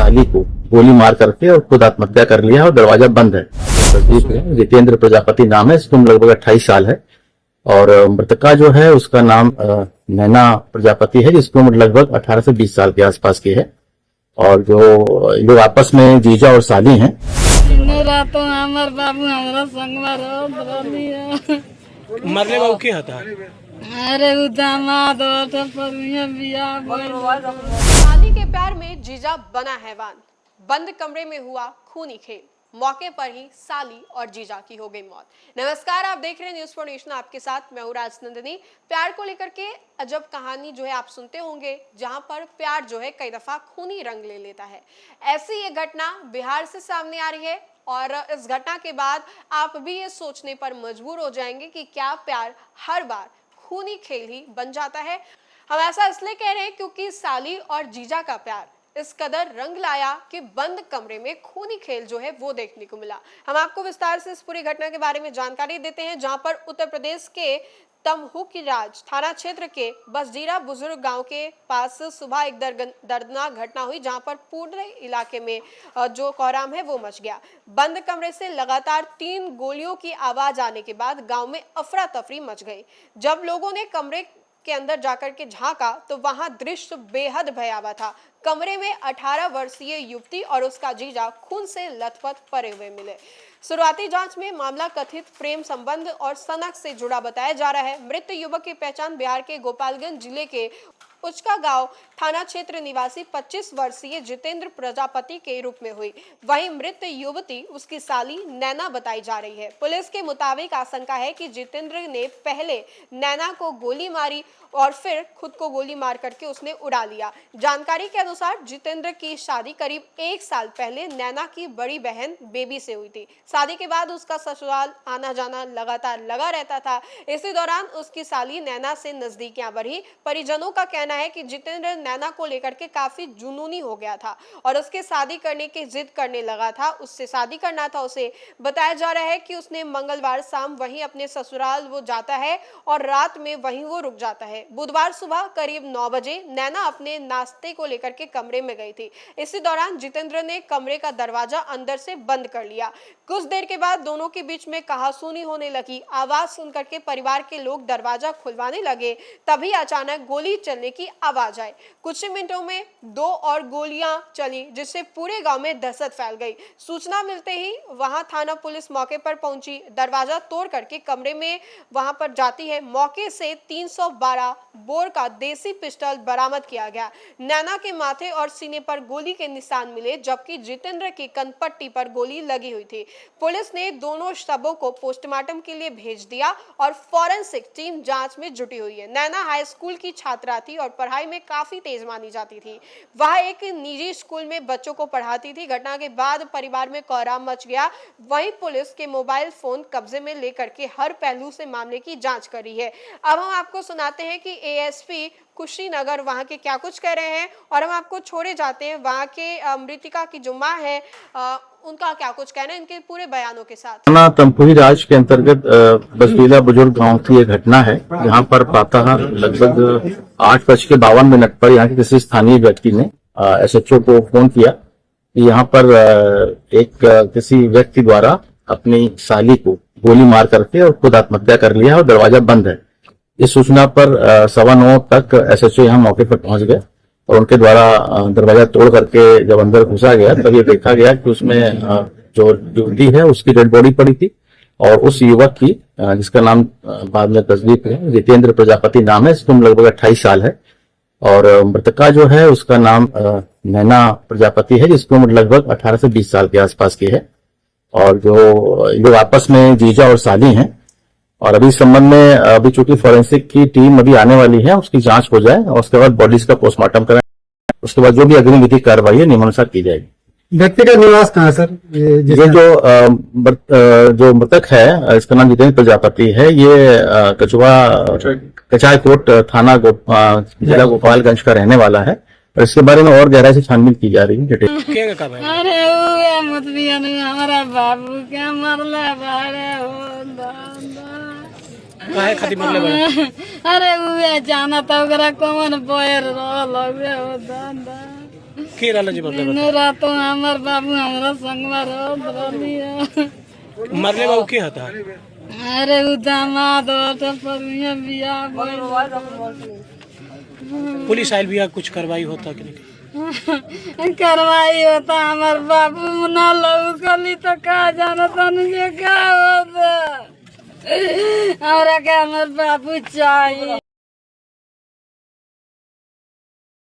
साली को गोली मार करके और खुद आत्महत्या कर लिया और दरवाजा बंद है। जितेंद्र प्रजापति नाम है, इसकी उम्र लगभग 28 साल है और मृतका जो है उसका नाम नैना प्रजापति है, जिसकी उम्र लगभग 18 से 20 साल के आसपास की है। और जो लोग आपस में जीजा और साली हैं। मरले बाबू के हता अरे दामाद शादी के प्यार में जीजा बना हैवान, बंद कमरे में हुआ खूनी खेल, मौके पर ही साली और जीजा की हो गई मौत। नमस्कार, आप देख रहे हैं न्यूज़ फॉर नेशन, आपके साथ मैं हूं राजनंदिनी। प्यार को लेकर के अजब कहानी जो है आप सुनते होंगे, जहां पर प्यार जो है कई दफा खूनी रंग ले लेता है। ऐसी ये घटना बिहार से सामने आ रही है और इस घटना के बाद आप भी ये सोचने पर मजबूर हो जाएंगे कि क्या प्यार हर बार खूनी खेल ही बन जाता है। हम ऐसा इसलिए कह रहे हैं क्योंकि साली और जीजा का प्यार इस कदर रंग लाया कि बंद कमरे में खूनी खेल जो है वो देखने को मिला। हम आपको विस्तार से इस पूरी घटना के बारे में जानकारी देते हैं, जहां पर उत्तर प्रदेश के तमहुकीराज थाना क्षेत्र के बसडीरा बुजुर्ग गांव के पास सुबह एक दर्दनाक घटना हुई, जहां पर पूरे इलाके में जो कोहराम है वो मच गया। बंद कमरे से लगातार 3 गोलियों की आवाज आने के बाद गांव में अफरा तफरी मच गई। जब लोगों ने कमरे के अंदर जाकर के झांका तो वहां दृश्य बेहद भयावह था। कमरे में 18 वर्षीय युवती और उसका जीजा खून से लथपथ पड़े हुए मिले। शुरुआती जांच में मामला कथित प्रेम संबंध और सनक से जुड़ा बताया जा रहा है। मृत युवक की पहचान बिहार के गोपालगंज जिले के उचका गांव थाना क्षेत्र निवासी 25 वर्षीय जितेंद्र प्रजापति के रूप में हुई। वहीं मृत युवती उसकी साली नैना बताई जा रही है। पुलिस के मुताबिक आशंका है कि जितेंद्र ने पहले नैना को गोली मारी और फिर खुद को गोली मार करके उसने उड़ा लिया। जानकारी के अनुसार जितेंद्र की शादी करीब 1 साल पहले नैना की बड़ी बहन बेबी से हुई थी। शादी के बाद उसका ससुराल आना जाना लगातार लगा रहता था। इसी दौरान उसकी साली नैना से नजदीकियां बढ़ी। परिजनों का कहना है कि जितेंद्र नैना को लेकर के काफी जुनूनी हो गया था और उसके शादी करने की जिद करने लगा था। उससे शादी करना था उसे। बताया जा रहा है कि उसने मंगलवार शाम वहीं अपने ससुराल वो जाता है और रात में वहीं वो रुक जाता है। बुधवार सुबह करीब 9 बजे नैना अपने नाश्ते को लेकर के कमरे में गई थी। इसी दौरान जितेंद्र ने कमरे का दरवाजा अंदर से बंद कर लिया। कुछ देर के बाद दोनों के बीच में कहासुनी होने लगी। आवाज सुनकर के परिवार के लोग दरवाजा खुलवाने लगे, तभी अचानक गोली चलने की आवाज आई। कुछ ही मिनटों में 2 और गोलियां चली, जिससे पूरे गांव में दहशत फैल गई। सूचना मिलते ही वहां थाना पुलिस मौके पर पहुंची। दरवाजा तोड़ करके कमरे में वहां पर जाती है। मौके से 312 बोर का देसी पिस्टल बरामद किया गया। नैना के माथे और सीने पर गोली के निशान मिले, जबकि जितेंद्र की कनपट्टी पर गोली लगी हुई थी। पुलिस ने दोनों शवों को पोस्टमार्टम के लिए भेज दिया और फॉरेंसिक टीम जांच में जुटी हुई है। नैना हाई स्कूल की छात्रा थी और पढ़ाई में काफी तेज मानी जाती थी। वह एक निजी स्कूल में बच्चों को पढ़ाती थी। घटना के बाद परिवार में कोहराम मच गया। वहीं पुलिस के मोबाइल फोन कब्जे में लेकर के हर पहलू से मामले की जांच कर रही है। अब हम आपको सुनाते हैं कि एएसपी कुशीनगर वहां के क्या कुछ कह रहे हैं और हम आपको छोड़े जाते हैं वहां के मृतिका की जो मां है उनका क्या कुछ कहना है इनके पूरे बयानों के साथ। थाना तमकुहीराज के अंतर्गत बसडीरा बुजुर्ग गांव की एक घटना है, जहां पर प्रातः लगभग 8:52 पर यहाँ के किसी स्थानीय व्यक्ति ने एसएचओ को फोन किया कि यहाँ पर एक किसी व्यक्ति द्वारा अपनी साली को गोली मार करके और खुद आत्महत्या कर लिया और दरवाजा बंद है। इस सूचना पर 9:15 तक एसएचओ यहाँ मौके पर पहुंच गए और उनके द्वारा दरवाजा तोड़ करके जब अंदर घुसा गया तब ये देखा गया कि उसमें जो युवती है उसकी डेड बॉडी पड़ी थी और उस युवक की जिसका नाम बाद में तस्दीक है जितेंद्र प्रजापति नाम है, इसकी उम्र लगभग 28 साल है और मृतका जो है उसका नाम नैना प्रजापति है, जिसकी उम्र लगभग 18 से 20 साल के आसपास की है। और जो लोग आपस में जीजा और साली हैं और अभी इस संबंध में अभी चूंकि फॉरेंसिक की टीम अभी आने वाली है, उसकी जांच हो जाए और उसके बाद बॉडीज का पोस्टमार्टम कराएं। उसके बाद जो भी अग्रिम विधिक कार्रवाई है नियमानुसार की जाएगी। व्यक्ति का निवास कहाँ सर? ये जो मृतक है इसका नाम जितेंद्र प्रजापति है। ये कचाईकोट थाना जिला गोपालगंज का रहने वाला है और इसके बारे में और गहराई से छानबीन की जा रही है। अरे हमारा बाबू क्या मरला काहे खातिर मरले बड़ा? अरे जाना तो कौन पैर रहा के रहला जी मरले बा रात हमार बाबू हमारा संगवा रहलिए मरले बाबू के हता अरे उ दामाद तो परमिया बियाह भइल पुलिस आयल भी कुछ कार्रवाई होता कि नहीं करवाई होता हमार बाबू ना लौकली तो का जानता नहीं का होता हमरा के हमार बाबू चाहिए।